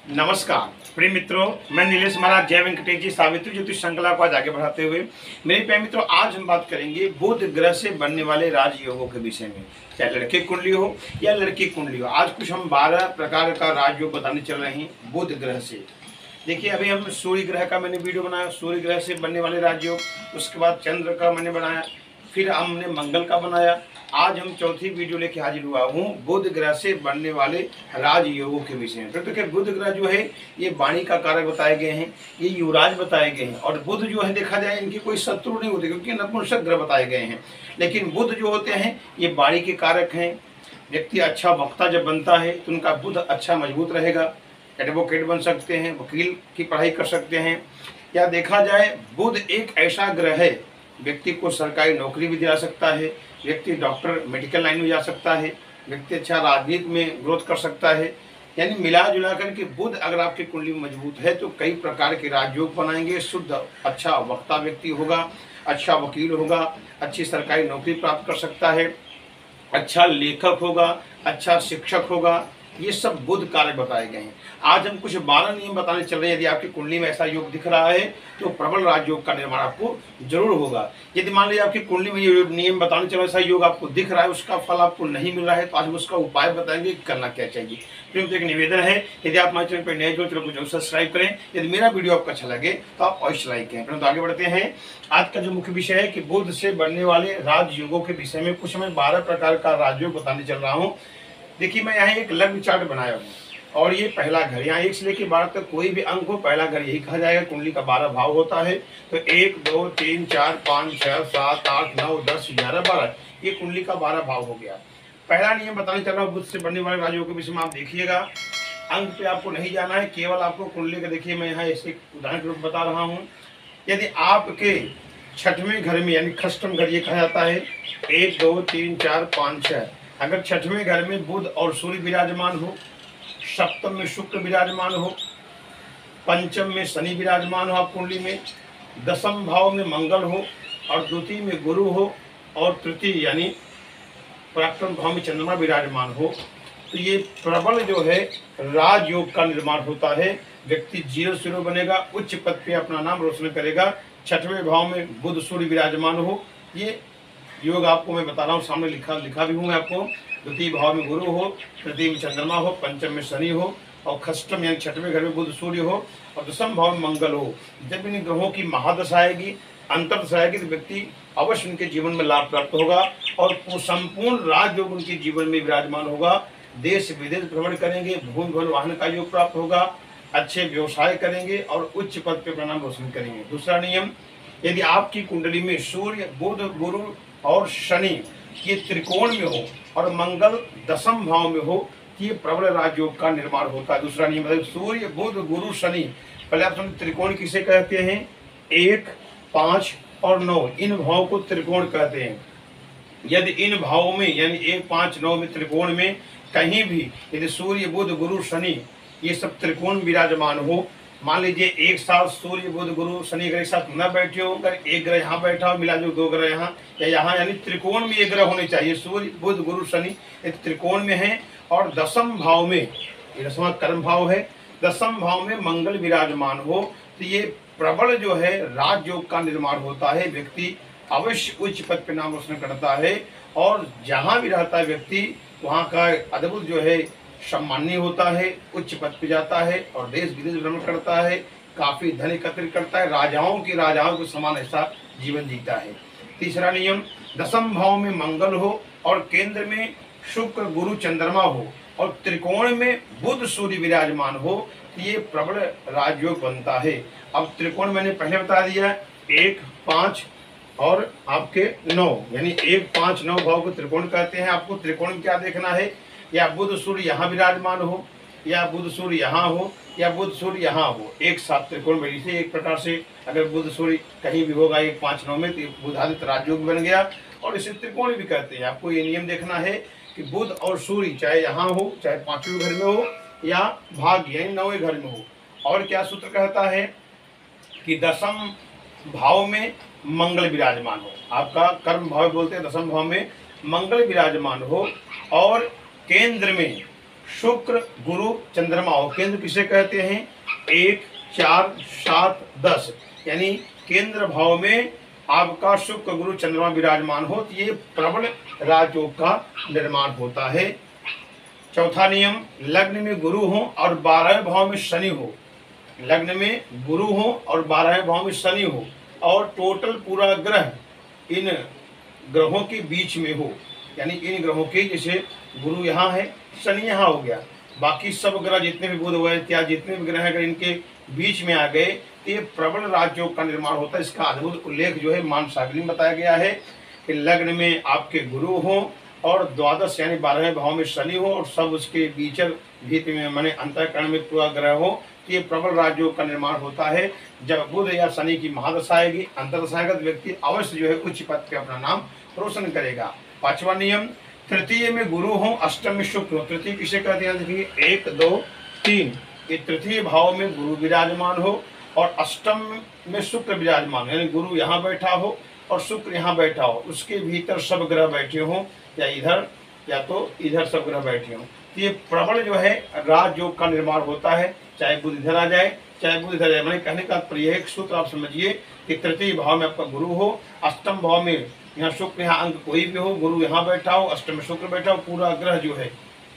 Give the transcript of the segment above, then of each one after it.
नमस्कार प्रिय मित्रों, मैं नीलेश महाराज जय वेंकटेश जी सावित्री ज्योतिष श्रृंखला को आज आगे बढ़ाते हुए मेरे प्रिय मित्रों, आज हम बात करेंगे बुध ग्रह से बनने वाले राजयोगों के विषय में। चाहे लड़के कुंडली हो या लड़की कुंडली हो, आज कुछ हम 12 प्रकार का राजयोग बताने चल रहे हैं बुध ग्रह से। देखिए, अभी हम सूर्य ग्रह का मैंने वीडियो बनाया, सूर्य ग्रह से बनने वाले राजयोग। उसके बाद चंद्र का मैंने बनाया, फिर हमने मंगल का बनाया। आज हम चौथी वीडियो लेके हाजिर हुआ हूँ बुध ग्रह से बनने वाले राजयोगों के विषय में। तो देखिए, बुध ग्रह जो है ये वाणी का कारक बताए गए हैं, ये युवराज बताए गए हैं। और बुध जो है देखा जाए इनकी कोई शत्रु नहीं होती, क्योंकि नपुंसक ग्रह बताए गए हैं। लेकिन बुध जो होते हैं ये वाणी के कारक हैं। व्यक्ति अच्छा वक्ता जब बनता है तो उनका बुध अच्छा मजबूत रहेगा। एडवोकेट बन सकते हैं, वकील की पढ़ाई कर सकते हैं। या देखा जाए बुध एक ऐसा ग्रह है, व्यक्ति को सरकारी नौकरी भी दिला सकता है, व्यक्ति डॉक्टर मेडिकल लाइन में जा सकता है, व्यक्ति अच्छा राजनीति में ग्रोथ कर सकता है। यानी मिला जुला कर के बुध अगर आपकी कुंडली में मजबूत है तो कई प्रकार के राजयोग बनाएंगे। शुद्ध अच्छा वक्ता व्यक्ति होगा, अच्छा वकील होगा, अच्छी सरकारी नौकरी प्राप्त कर सकता है, अच्छा लेखक होगा, अच्छा शिक्षक होगा। ये सब बुध कारक बताए गए हैं। आज हम कुछ 12 नियम बताने चल रहे हैं। यदि आपकी कुंडली में ऐसा योग दिख रहा है तो प्रबल राजयोग का निर्माण आपको जरूर होगा। यदि मान लीजिए आपकी कुंडली में ये नियम बताने चल रहा है, ऐसा योग आपको दिख रहा है, उसका फल आपको नहीं मिल रहा है, तो आज हम उसका उपाय बताएंगे करना क्या चाहिए। फिर एक निवेदन है, यदि आप हमारे चैनल पर नए जो चैनल को जरूर सब्सक्राइब करें। यदि मेरा वीडियो आपको अच्छा लगे तो आप अवश्य लाइक करें। परंतु आगे बढ़ते हैं। आज का जो मुख्य विषय है कि बुध से बनने वाले राजयोगों के विषय में कुछ मैं 12 प्रकार का राजयोग बताने चल रहा हूँ। देखिए, मैं यहाँ एक लग्न चार्ट बनाया हूँ और ये पहला घर, यहाँ 1 से लेकर 12 तक कोई भी अंक हो, पहला घर यही कहा जाएगा। कुंडली का 12 भाव होता है, तो 1 2 3 4 5 6 7 8 9 10 11 12, ये कुंडली का 12 भाव हो गया। पहला नियम बताने चल रहा हूँ बुध से बनने वाले राजयोग के विषय में। आप देखिएगा, अंक पे आपको नहीं जाना है, केवल आपको कुंडली का देखिए मैं यहाँ ऐसे उदाहरण के रूप बता रहा हूँ। यदि आपके 6वें घर में, यानी खष्टम घर ये कहा जाता है, 1 2 3 4 5 6, अगर 6वें घर में बुध और सूर्य विराजमान हो, सप्तम में शुक्र विराजमान हो, पंचम में शनि विराजमान हो आप कुंडली में, दसम भाव में मंगल हो और द्वितीय में गुरु हो और तृतीय यानी पराक्रम भाव में चंद्रमा विराजमान हो, तो ये प्रबल जो है राजयोग का निर्माण होता है। व्यक्ति 0 बनेगा, उच्च पद पे अपना नाम रोशन करेगा। 6वें भाव में बुध सूर्य विराजमान हो, ये योग आपको मैं बता रहा हूँ, सामने लिखा भी हूँ मैं आपको। द्वितीय भाव में गुरु हो, तृतीय में चंद्रमा हो, पंचम में शनि हो और खष्टम यानी 6वें घर में बुध सूर्य हो और दसम भाव में मंगल हो। जब इन ग्रहों की महादशा आएगी, अंतर्दशा आएगी, तो व्यक्ति अवश्य उनके जीवन में लाभ प्राप्त होगा और संपूर्ण राजयोग उनके जीवन में विराजमान होगा। देश विदेश भ्रमण करेंगे, भूमि भवन वाहन का योग प्राप्त होगा, अच्छे व्यवसाय करेंगे और उच्च पद पर नाम रोशन करेंगे। दूसरा नियम, यदि आपकी कुंडली में सूर्य बुध गुरु और शनि ये त्रिकोण में हो और मंगल दसम भाव में हो, तो ये प्रबल राजयोग का निर्माण होता है। दूसरा नियम मतलब सूर्य बुध गुरु शनि, पहले आप समझ त्रिकोण किसे कहते हैं, 1 5 और 9, इन भाव को त्रिकोण कहते हैं। यदि इन भावों में यानी 1 5 9 में त्रिकोण में कहीं भी यदि सूर्य बुध गुरु शनि ये सब त्रिकोण विराजमान हो, मान लीजिए एक साथ सूर्य बुध गुरु शनि ग्रह एक साथ न बैठे हो, अगर एक ग्रह यहाँ बैठा हो, मिला जो 2 ग्रह यहाँ या यहाँ, यानी त्रिकोण में एक ग्रह होने चाहिए। सूर्य बुध गुरु शनि त्रिकोण में है और दसम भाव में, ये 10वां कर्म भाव है, दसम भाव में मंगल विराजमान हो, तो ये प्रबल जो है राजयोग का निर्माण होता है। व्यक्ति अवश्य उच्च पद पर नाम रोशन करता है और जहाँ भी रहता है व्यक्ति वहाँ का अद्भुत जो है सम्माननीय होता है, उच्च पद पे जाता है और देश विदेश भ्रमण करता है, काफी धन एकत्रित करता है, राजाओं के समान ऐसा जीवन जीता है। तीसरा नियम, दसम भाव में मंगल हो और केंद्र में शुक्र गुरु चंद्रमा हो और त्रिकोण में बुध सूर्य विराजमान हो, तो ये प्रबल राजयोग बनता है। अब त्रिकोण मैंने पहले बता दिया, 1 5 और आपके 9, यानी 1 5 9 भाव को त्रिकोण कहते हैं। आपको त्रिकोण में क्या देखना है, या बुध सूर्य यहाँ विराजमान हो, या बुध सूर्य यहाँ हो, या बुध सूर्य यहाँ हो, एक साथ त्रिकोण में। इसे एक प्रकार से अगर बुध सूर्य कहीं भी होगा 1 5 9 में, तो बुधादित्य राजयोग बन गया और इसे त्रिकोण भी कहते हैं। आपको ये नियम देखना है कि बुध और सूर्य चाहे यहाँ हो, चाहे 5वें घर में हो या भाग्य यानी 9वें घर में हो। और क्या सूत्र कहता है कि दसम भाव में मंगल विराजमान हो, आपका कर्म भाव बोलते हैं, दसम भाव में मंगल विराजमान हो और केंद्र में शुक्र गुरु चंद्रमा हो। केंद्र किसे कहते हैं? 1 4 7 10 यानी केंद्र भाव में आपका शुक्र गुरु चंद्रमा विराजमान हो तो ये प्रबल राजयोग का निर्माण होता है। चौथा नियम, लग्न में गुरु हो और 12वें भाव में शनि हो। लग्न में गुरु हो और 12वें भाव में शनि हो और टोटल पूरा ग्रह इन ग्रहों के बीच में हो, यानी इन ग्रहों के, जैसे गुरु यहाँ है, शनि यहाँ हो गया, बाकी सब ग्रह जितने भी बुध हुए इत्यादि जितने भी ग्रह अगर इनके बीच में आ गए तो ये प्रबल राजयोग का निर्माण होता है। इसका अद्भुत उल्लेख जो है मान सागरी में बताया गया है कि लग्न में आपके गुरु हो और द्वादश यानी 12वें भाव में शनि हो और सब उसके बीचर भीत में माने अंतःकरण में पूरा ग्रह हो, ये प्रबल राजयोग का निर्माण होता है। जब बुध या शनि की महादशा आएगी, अंतर्दशागत व्यक्ति अवश्य जो है उच्च पद पे अपना नाम रोशन करेगा। पांचवा नियम, तृतीय में गुरु हो, अष्टम में शुक्र हो। तृतीय किसे कहते हैं? देखिए 1 2 3, ये तृतीय भाव में गुरु विराजमान हो और अष्टम में शुक्र विराजमान हो, यानी गुरु यहाँ बैठा हो और शुक्र यहाँ बैठा हो, उसके भीतर सब ग्रह बैठे हों या इधर या तो इधर सब ग्रह बैठे हों, तो ये प्रबल जो है राजयोग का निर्माण होता है। चाहे बुध इधर आ जाए चाहे बुध इधर जाए, मैंने कहने का तात्पर्य एक सूत्र आप समझिए कि तृतीय भाव में आपका गुरु हो, अष्टम भाव में यहाँ शुक्र, यहाँ अंक कोई भी हो, गुरु यहाँ बैठा हो, अष्टम में शुक्र बैठा हो, पूरा ग्रह जो है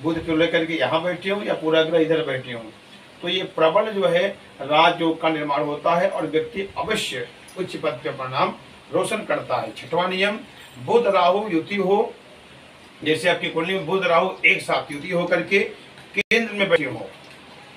बुध को लेकर के यहाँ बैठे हो या पूरा ग्रह इधर बैठे हो, तो ये प्रबल जो है राजयोग का निर्माण होता है और व्यक्ति अवश्य उच्च पद पे परिणाम रोशन करता है। छठवां नियम, बुध राहु युति हो, जैसे आपकी कुंडली में बुध राहु एक साथ युति होकर के केंद्र में बैठे हो।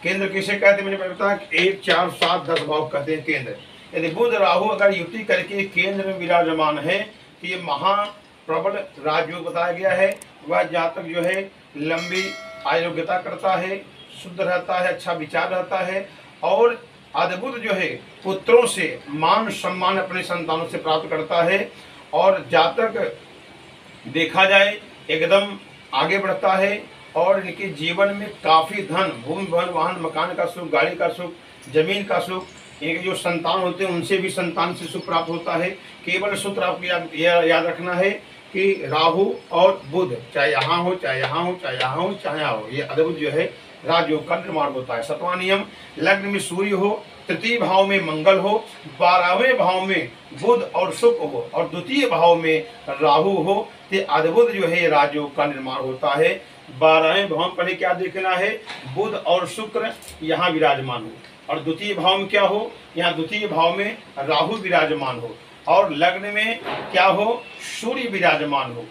केंद्र किसे कहते हैं? मैंने बताया 1 4 7 10 भाव कहते हैं केंद्र। यदि बुध राहु अगर युति करके केंद्र में विराजमान है तो ये महाप्रबल राजयोग बताया गया है। वह जातक जो है लंबी आरोग्यता करता है, शुद्ध रहता है, अच्छा विचार रहता है और अद्भुत जो है पुत्रों से मान सम्मान अपने संतानों से प्राप्त करता है और जातक देखा जाए एकदम आगे बढ़ता है और इनके जीवन में काफी धन, भूमि भवन वाहन मकान का सुख, गाड़ी का सुख, जमीन का सुख, इनके जो संतान होते हैं उनसे भी संतान से सुख प्राप्त होता है। केवल सूत्र आपको याद रखना है कि राहु और बुध चाहे यहाँ हो चाहे यहाँ हो चाहे यहाँ हो चाहे यहाँ हो, ये अद्भुत जो है राजयोग का निर्माण होता है। सातवां नियम, लग्न में सूर्य हो, तृतीय भाव में मंगल हो, 12वें भाव में बुध और शुक्र हो और द्वितीय भाव में राहु हो, ये अद्भुत जो है राजयोग का निर्माण होता है। 12वें भाव पर क्या देखना है? बुध और शुक्र यहाँ विराजमान हो और द्वितीय भाव में क्या हो? यहाँ द्वितीय भाव में राहु विराजमान हो और लग्न में क्या हो? सूर्य विराजमान हो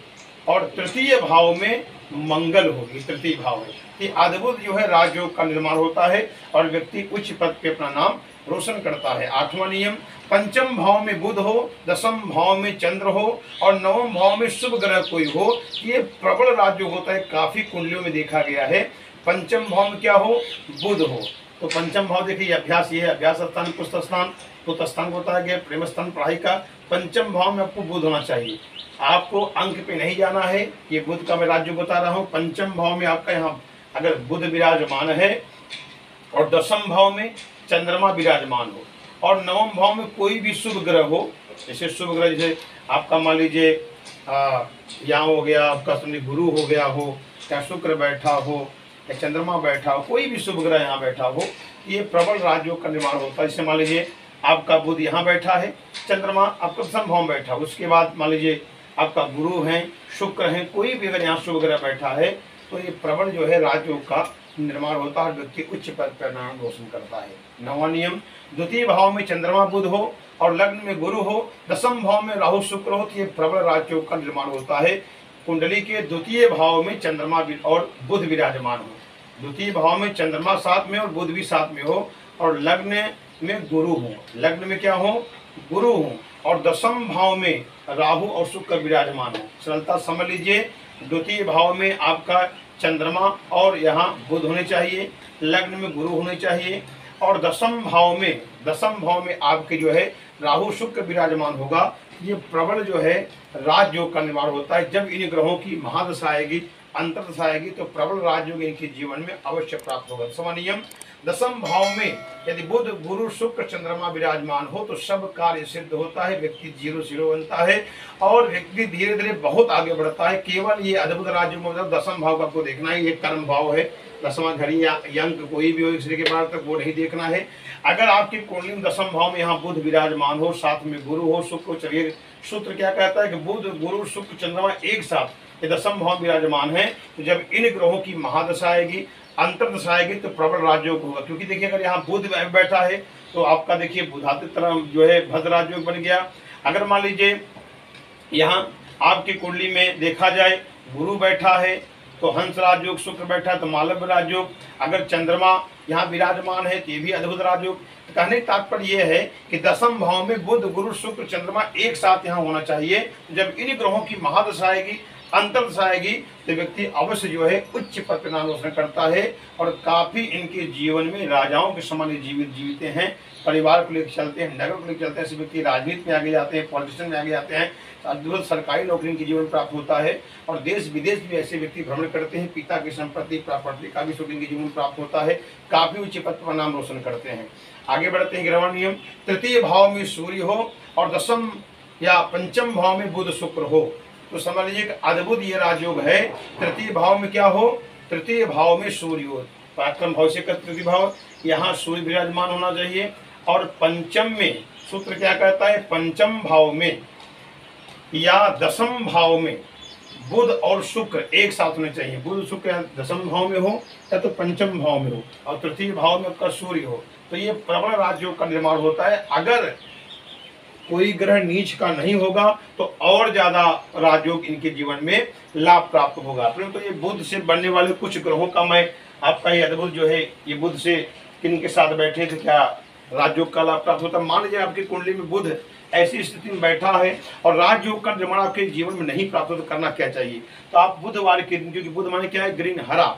और तृतीय भाव में मंगल हो, ये तृतीय भाव है। ये अद्भुत जो है राजयोग का निर्माण होता है और व्यक्ति उच्च पद पे अपना नाम रोशन करता है। आठवां नियम, पंचम भाव में बुध हो, दसम भाव में चंद्र हो और नवम भाव में शुभ ग्रह कोई हो, ये प्रबल राजयोग होता है। काफी कुंडलियों में देखा गया है पंचम भाव में क्या हो? बुध हो। तो पंचम भाव देखिए अभ्यास, ये है अभ्यास स्थान, पुस्त स्थान, पुत्र स्थान को बताया गया, प्रेम स्थान, पढ़ाई का। पंचम भाव में आपको बुध होना चाहिए, आपको अंक पे नहीं जाना है, ये बुध का मैं राज्य बता रहा हूँ। पंचम भाव में आपका यहाँ अगर बुध विराजमान है और दसम भाव में चंद्रमा विराजमान हो और नवम भाव में कोई भी शुभ ग्रह हो, जैसे शुभ ग्रह जैसे आपका मान लीजिए यहाँ हो गया, आपका समझिए गुरु हो गया हो या शुक्र बैठा हो या चंद्रमा बैठा हो, कोई भी शुभ ग्रह यहाँ बैठा हो, ये प्रबल राजयोग का निर्माण होता है। जैसे मान लीजिए आपका बुध यहाँ बैठा है, चंद्रमा आपका दसम भाव में बैठा हो, उसके बाद मान लीजिए आपका गुरु हैं, शुक्र हैं, कोई भी अगर यहाँ शुभ ग्रह बैठा है तो ये प्रबल जो है राजयोग का निर्माण होता है, व्यक्ति उच्च पद पर नाम रोशन करता है। नौवां नियम, द्वितीय भाव में चंद्रमा बुध हो और लग्न में गुरु हो, दसम भाव में राहु शुक्र हो, तो ये प्रबल राजयोग का निर्माण होता है। कुंडली के द्वितीय भाव में चंद्रमा और बुध विराजमान हो, द्वितीय भाव में चंद्रमा साथ में और बुध भी साथ में हो और लग्न में गुरु हो, लग्न में क्या हो? गुरु हो और दसम भाव में राहु और शुक्र विराजमान हो। सरलता समझ लीजिए, द्वितीय भाव में आपका चंद्रमा और यहाँ बुध होने चाहिए, लग्न में गुरु होने चाहिए और दसम भाव में आपके जो है राहु शुक्र विराजमान होगा। ये प्रबल जो है राजयोग का निर्माण होता है। जब इन ग्रहों की महादशा आएगी, अंतर्दशा आएगी, तो प्रबल राजयोग इनके जीवन में अवश्य प्राप्त होगा। सवा नियम, दसम भाव में यदि बुध गुरु शुक्र चंद्रमा विराजमान हो तो सब कार्य सिद्ध होता है, व्यक्ति जीरो जीरो बनता है और व्यक्ति धीरे धीरे बहुत आगे बढ़ता है। केवल ये अद्भुत राजयोग में मतलब दसम भाव का आपको देखना है, ये कर्म भाव है, दसवां घड़ी या अंक कोई भी हो एक के बाद तक वो नहीं देखना है। अगर आपकी कुंडली में दसम भाव में यहाँ बुध विराजमान हो, साथ में गुरु हो, शुक्र, चलिए सूत्र क्या कहता है कि बुध गुरु शुक्र चंद्रमा एक साथ ये दसम भाव विराजमान है, तो जब इन ग्रहों की महादशा आएगी, अंतर्दशा आएगी तो प्रबल राजयोग होगा। क्योंकि देखिए अगर यहाँ बुध बैठा है तो आपका देखिए बुधादित्य तरह जो है भद्र राजयोग बन गया। अगर मान लीजिए यहाँ आपकी कुंडली में देखा जाए गुरु बैठा है तो हंस राजयोग, शुक्र बैठा है तो मालव राजयोग, अगर चंद्रमा यहाँ विराजमान है तो ये भी अद्भुत राजयोग। तो कहने का तात्पर्य यह है कि दसम भाव में बुध गुरु शुक्र चंद्रमा एक साथ यहाँ होना चाहिए। जब इन ग्रहों की महादशा आएगी, अंतर्दशा आएगी तो व्यक्ति अवश्य जो है उच्च पद पर नाम रोशन करता है और काफी इनके जीवन में राजाओं के समान जीवित हैं, परिवार को लेकर चलते हैं, नगर को लेकर चलते हैं। ऐसे व्यक्ति राजनीति में आगे जाते हैं, पॉलिटिशियन में आगे जाते हैं, अद्भुत सरकारी नौकरी इनके जीवन प्राप्त होता है और देश विदेश में ऐसे व्यक्ति भ्रमण करते हैं, पिता की संपत्ति प्रॉपर्टी का भी सुख इनके जीवन प्राप्त होता है, काफी उच्च पद पर नाम रोशन करते हैं। आगे बढ़ते हैं ग्रहण नियम। तृतीय भाव में सूर्य हो और दसम या पंचम भाव में बुध शुक्र हो तो समझ लीजिए कि अद्भुत ये राजयोग है। तृतीय भाव में क्या हो, तृतीय भाव में सूर्य हो, पराक्रम भाव से तृतीय भाव, यहाँ सूर्य विराजमान होना चाहिए। और पंचम में सूत्र क्या कहता है, पंचम भाव में या दसम भाव में बुध और शुक्र एक साथ होने चाहिए। बुध शुक्र या दसम भाव में हो या तो पंचम भाव में हो और तृतीय भाव में उसका सूर्य हो तो ये प्रबल राजयोग का निर्माण होता है। अगर कोई ग्रह नीच का नहीं होगा तो और ज्यादा राजयोग इनके जीवन में लाभ प्राप्त होगा। परंतु ये बुध से बनने वाले कुछ ग्रहों का मैं आपका ये अद्भुत जो है ये बुध से किन के साथ बैठे थे क्या राजयोग का लाभ प्राप्त होता है। मान लीजिए आपकी कुंडली में बुध ऐसी स्थिति में बैठा है और राजयोग का निर्माण आपके जीवन में नहीं प्राप्त होता, करना क्या चाहिए। तो आप बुधवार के दिन, क्योंकि बुध माने क्या है, ग्रीन, हरा,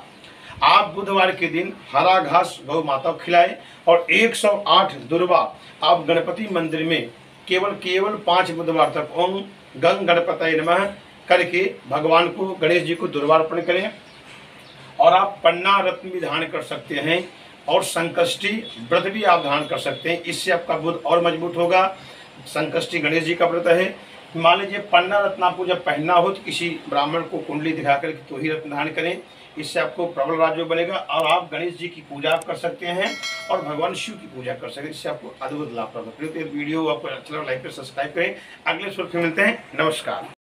आप बुधवार के दिन हरा घास गौ माता को खिलाएं और 108 दुर्वा आप गणपति मंदिर में केवल 5 बुधवार तक ओम गंग गणपतये नमः करके भगवान को, गणेश जी को दुर्वार्पण करें। और आप पन्ना रत्न भी धारण कर सकते हैं और संकष्टी व्रत भी आप धारण कर सकते हैं, इससे आपका बुध और मजबूत होगा। संकष्टी गणेश जी का व्रत है। मान लीजिए पन्ना रत्न आपको जब पहनना हो तो किसी ब्राह्मण को कुंडली दिखा कर तो ही रत्न धारण करें, इससे आपको प्रबल राजयोग बनेगा। और आप गणेश जी की पूजा कर सकते हैं और भगवान शिव की पूजा कर सकते हैं, इससे आपको अद्भुत लाभ प्राप्त होगा। वीडियो आपको अच्छा लगा लाइक कर सब्सक्राइब करें। अगले सूत्र में मिलते हैं। नमस्कार।